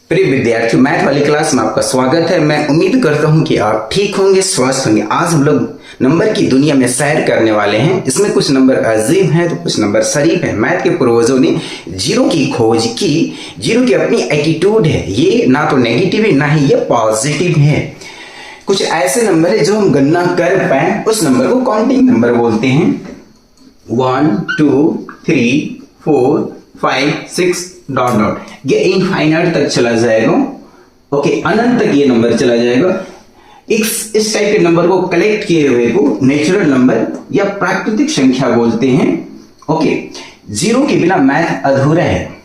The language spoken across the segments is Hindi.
प्रिय विद्यार्थियों, मैथ वाली क्लास में आपका स्वागत है। मैं उम्मीद करता हूं कि आप ठीक होंगे, स्वस्थ होंगे। आज हम लोग नंबर की दुनिया में सैर करने वाले हैं। इसमें कुछ नंबर अजीब हैं तो कुछ नंबर शरीफ हैं। मैथ के पूर्वजों ने जीरो की खोज की। जीरो की अपनी एटीट्यूड है, ये ना तो नेगेटिव है ना ही ये पॉजिटिव है। कुछ ऐसे नंबर है जो हम गणना कर पाए, उस नंबर को काउंटिंग नंबर बोलते हैं। 1 2 3 4 5 6 डॉट डॉट, ये इनफाइनाइट तक चला जाएगा। ओके, अनंत तक ये नंबर चला जाएगा। इस टाइप के नंबर को कलेक्ट किए हुए को नेचुरल नंबर या प्राकृतिक संख्या बोलते हैं। ओके, जीरो के बिना मैथ अधूरा है।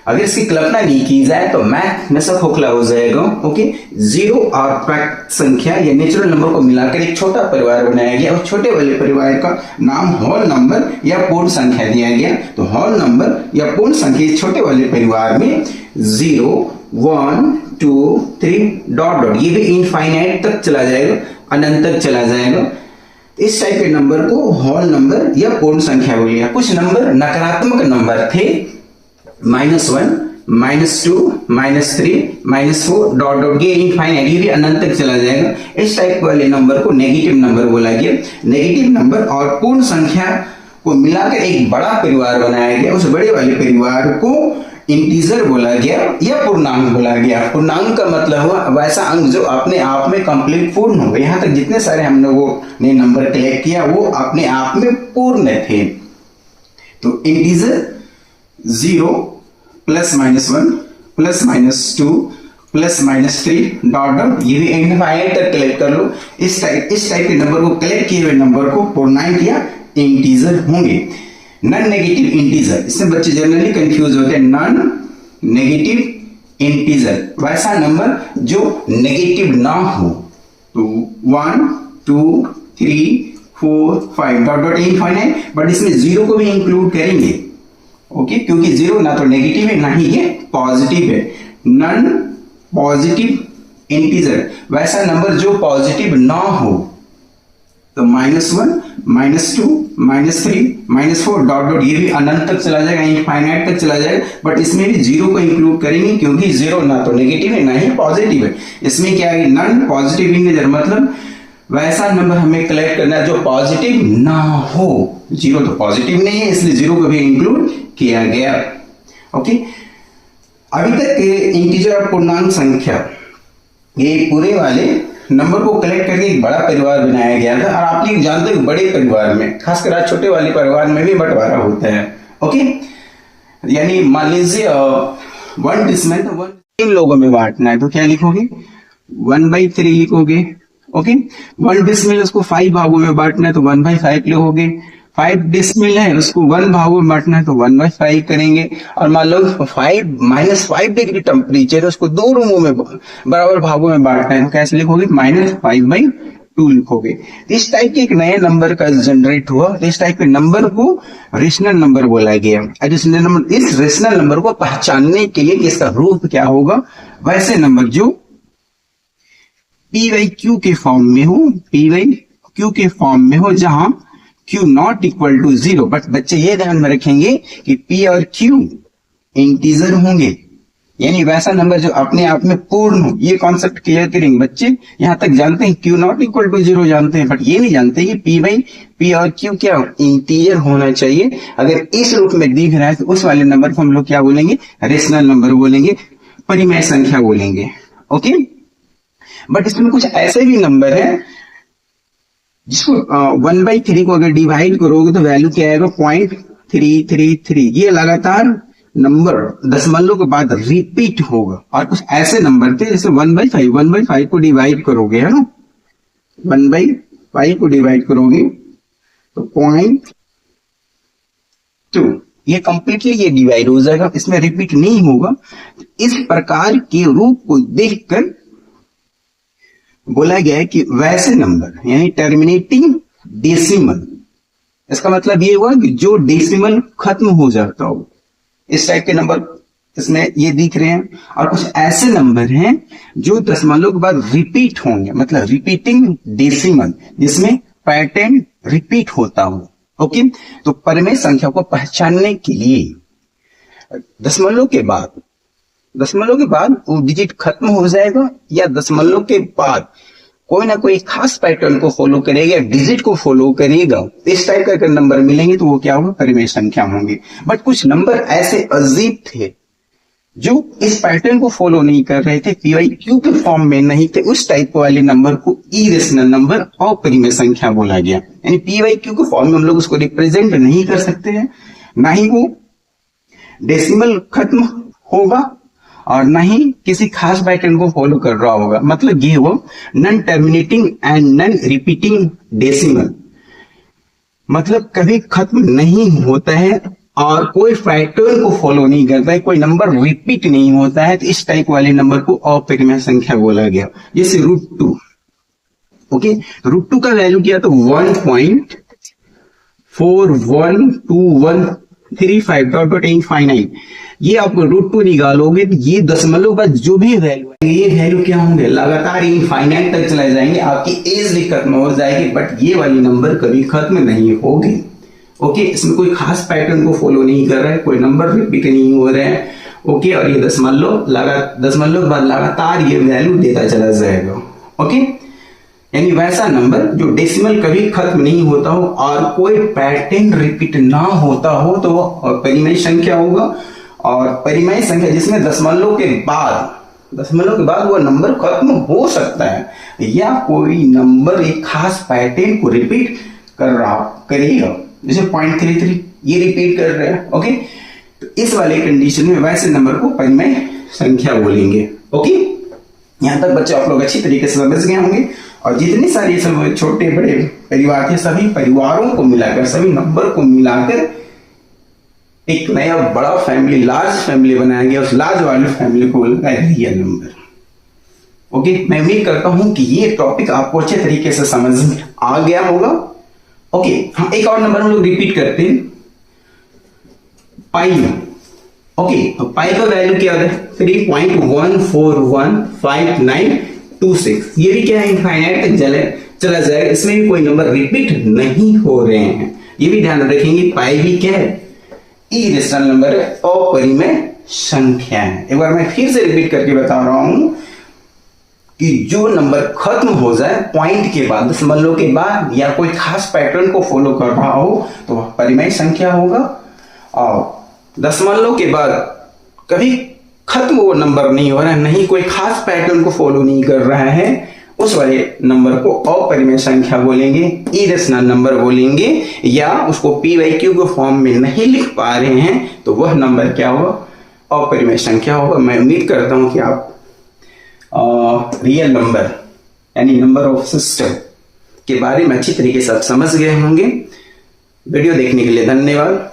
अगर इसकी कल्पना नहीं की जाए तो मैथ में सब खोखला हो जाएगा। ओके, जीरो और प्राकृतिक संख्या या नेचुरल नंबर को मिलाकर एक छोटा परिवार बनाया गया और छोटे वाले परिवार का नाम होल नंबर या पूर्ण संख्या दिया गया। तो होल नंबर या पूर्ण संख्या छोटे वाले परिवार में 0 1 2 3 डॉट डॉट, ये भी इनफाइनाइट तक चला जाएगा, अनंत तक चला जाएगा। इस टाइप के नंबर को होल नंबर या पूर्ण संख्या बोलिए। कुछ नंबर नकारात्मक नंबर थे, -1 -2 -3 -4 डॉट डॉट, ये इनफाइनाइट, ये भी अनंत तक चला जाएगा। इस टाइप वाले नंबर को नेगेटिव नंबर बोला गया। नेगेटिव नंबर और पूर्ण संख्या को मिलाकर एक बड़ा परिवार बनाया गया। उस बड़े वाले परिवार को इंटीजर बोला गया या पूर्णांक बोला गया। पूर्णांक का मतलब हुआ वैसा अंक जो अपने आप में कंप्लीट पूर्ण हो। यहाँ तक जितने सारे हम लोगों ने नंबर कलेक्ट किया वो अपने आप में पूर्ण थे। तो इंटीजर 0 +-1 +-2 +-3 डॉट डॉट, ये भी इनफाइनाइट तक कलेक्ट कर लो। इस टाइप के नंबर को कलेक्ट किए हुए नंबर को पूर्णांक या इंटीजर होंगे। नॉन नेगेटिव इंटीजर, इसमें बच्चे जनरली कंफ्यूज होते हैं। नॉन नेगेटिव इंटीजर वैसा नंबर जो नेगेटिव ना हो। तो 1 2 3 4 5 डॉट डॉट इनफाइनाइट, बट इसमें जीरो को भी इंक्लूड करेंगे। ओके, क्योंकि जीरो ना तो नेगेटिव है ना ही ये पॉजिटिव है। नॉन पॉजिटिव इंटीजर वैसा नंबर जो पॉजिटिव ना हो। तो -1 -2 -3 -4 डॉट डॉट, ये भी अनंत तक चला जाएगा, इनफाइनाइट तक चला जाएगा, बट इसमें भी जीरो को इंक्लूड करेंगे क्योंकि जीरो ना तो नेगेटिव है ना ही पॉजिटिव है। इसमें क्या है, नॉन पॉजिटिव इंटीजर मतलब वैसा नंबर हमें कलेक्ट करना है जो पॉजिटिव ना हो। जीरो तो पॉजिटिव नहीं है, इसलिए जीरो को भी इंक्लूड किया गया। ओके, अभी तक के इंटीजर और पूर्णांक संख्या ये पूरे वाले नंबर को कलेक्ट करके एक बड़ा परिवार बनाया गया था। और आप ये जानते हो बड़े परिवार में, खासकर आज छोटे वाले परिवार में भी बंटवारा होता है। ओके, यानी मान लीजिए 1 डिसिमल तो 3 लोगों में बांटना है, तो क्या लिखोगे 1/3 लिखोगे। ओके, 1 डिसिमल उसको 5 भागों में बांटना है तो 1/5 लिखोगे। 5 डिसिमल है उसको 1 भागों में बांटना है तो 1/5 करेंगे। और मान लो 5 डिग्री टेम्परेचर है, उसको 2 रूमों में बराबर भागों में बांटना है तो कैसे लिखोगे -5/2 लिखोगे। इस टाइप के एक नया नंबर का जनरेट हुआ। इस टाइप के नंबर को रेशनल नंबर बोला गया। इस रेशनल नंबर को पहचानने के लिए कि इसका रूप क्या होगा, वैसे नंबर जो p/q के फॉर्म में हो, p/q के फॉर्म में हो, जहां q not equal to 0। But बच्चे ये ध्यान में रखेंगे कि p और q इंटीजर होंगे, यानी वैसा नंबर जो अपने आप में पूर्ण हो। ये कॉन्सेप्ट क्लियर करेंगे बच्चे। यहां तक जानते हैं q नॉट इक्वल टू 0 जानते हैं, बट ये नहीं जानते कि p और q क्या इंटीजर होना चाहिए। अगर इस रूप में दिख रहा है तो उस वाले नंबर को हम लोग क्या बोलेंगे, रेशनल नंबर बोलेंगे, परिमेय संख्या बोलेंगे। ओके, बट इसमें कुछ ऐसे भी नंबर है जिसको 1/3 को अगर डिवाइड करोगे तो वैल्यू क्या आएगा 0.333। ये लगातार नंबर दशमलव के बाद रिपीट होगा। और कुछ ऐसे नंबर थे जैसे 1/5 को डिवाइड करोगे, है ना, 1/5 को डिवाइड करोगे तो 0.2, ये कंप्लीटली ये डिवाइड हो जाएगा, इसमें रिपीट नहीं होगा। इस प्रकार के रूप को देखकर बोला गया है कि वैसे नंबर यानी टर्मिनेटिंग डेसिमल, इसका मतलब ये हुआ कि जो डेसिमल खत्म हो जाता हो। इस टाइप के नंबर इसमें ये दिख रहे हैं। और कुछ ऐसे नंबर हैं जो दशमलव के बाद रिपीट होंगे, मतलब रिपीटिंग डेसिमल, जिसमें पैटर्न रिपीट होता हो। ओके, तो परिमेय संख्या को पहचानने के लिए दशमलव के बाद दशमलव के बाद वो डिजिट खत्म हो जाएगा या दशमलव के बाद कोई ना कोई खास पैटर्न को फॉलो करेगा या डिजिट को फॉलो करेगा, इस टाइप का अगर नंबर मिलेंगे तो वो क्या होगा, परिमेय संख्या होंगी। बट कुछ नंबर ऐसे अजीब थे जो इस पैटर्न को फॉलो नहीं कर रहे थे, PYQ के फॉर्म में नहीं थे, उस टाइप वाले नंबर को इरेशनल नंबर और परिमेय संख्या बोला गया। यानी PYQ के फॉर्म में हम लोग उसको रिप्रेजेंट नहीं कर सकते हैं, ना ही वो डेसिमल खत्म होगा और ना ही किसी खास पैटर्न को फॉलो कर रहा होगा। मतलब ये वो non terminating and non repeating decimal, मतलब कभी खत्म नहीं होता है और कोई पैटर्न को फॉलो नहीं करता है, कोई नंबर रिपीट नहीं होता है, तो इस टाइप वाले नंबर को अपरिमेय संख्या बोला गया। जैसे √2, ओके, √2 का वैल्यू क्या था, 1.412135 ये आप √2 निकालोगे तो ये दशमलव का जो भी वैल्यू है, ये वैल्यू क्या होंगे, लगातार इनफाइनाइट तक चले जाएंगे, आपकी एज भी खत्म हो जाएगी, बट ये वाली नंबर कभी खत्म नहीं होगी। ओके, इसमें कोई खास पैटर्न को फॉलो नहीं कर रहा है, कोई नंबर रिपीट नहीं हो रहे हैं। ओके, और ये दशमलव के बाद लगातार ये वैल्यू देता चला जाएगा। ओके, यानी वैसा नंबर जो डेसिमल कभी खत्म नहीं होता हो और कोई पैटर्न रिपीट ना होता हो तो वो परिमेय संख्या होगा। और परिमेय संख्या जिसमें दशमलव के बाद वो नंबर खत्म हो सकता है या कोई नंबर एक खास पैटर्न को रिपीट करेगा, जैसे 0.33 ये रिपीट कर रहे हैं। ओके, तो इस वाले कंडीशन में वैसे नंबर को परिमेय संख्या बोलेंगे। ओके, यहां तक बच्चे आप लोग अच्छी तरीके से समझ गए होंगे। और जितने सारे सब छोटे बड़े परिवार थे, सभी परिवारों को मिलाकर, सभी नंबर को मिलाकर एक नया बड़ा फैमिली, लार्ज फैमिली बनाया गया। उस लार्ज वाली फैमिली को बोला गया रियल नंबर। ओके, मैं उम्मीद करता हूं कि ये टॉपिक आपको अच्छे तरीके से समझ में आ गया होगा। ओके, हम एक और नंबर हम लोग रिपीट करते हैं, पाई में। ओके, तो पाई का वैल्यू क्या है, 3.1415926। ये भी क्या है, इनफाइनाइट तक चला जाएगा, इसमें भी कोई नंबर रिपीट नहीं हो रहे हैं। ये भी ध्यान रखेंगे, पाई भी क्या है, इरेशनल नंबर है, अपरिमेय संख्या है। एक बार मैं फिर से रिपीट करके बता रहा हूं कि जो नंबर खत्म हो जाए पॉइंट के बाद, दशमलव के बाद, या कोई खास पैटर्न को फॉलो कर रहा हो तो वह परिमेय संख्या होगा। और दशमलव के बाद कभी खत्म वो नंबर नहीं हो रहा है, नहीं कोई खास पैटर्न को फॉलो नहीं कर रहा है, उस वाले नंबर को अपरिमेय संख्या बोलेंगे, इरेशनल नंबर बोलेंगे। या उसको PYQ के फॉर्म में नहीं लिख पा रहे हैं तो वह नंबर क्या होगा, अपरिमेय संख्या होगा। मैं उम्मीद करता हूं कि आप रियल नंबर यानी नंबर ऑफ सिस्टम के बारे में अच्छी तरीके से आप समझ गए होंगे। वीडियो देखने के लिए धन्यवाद।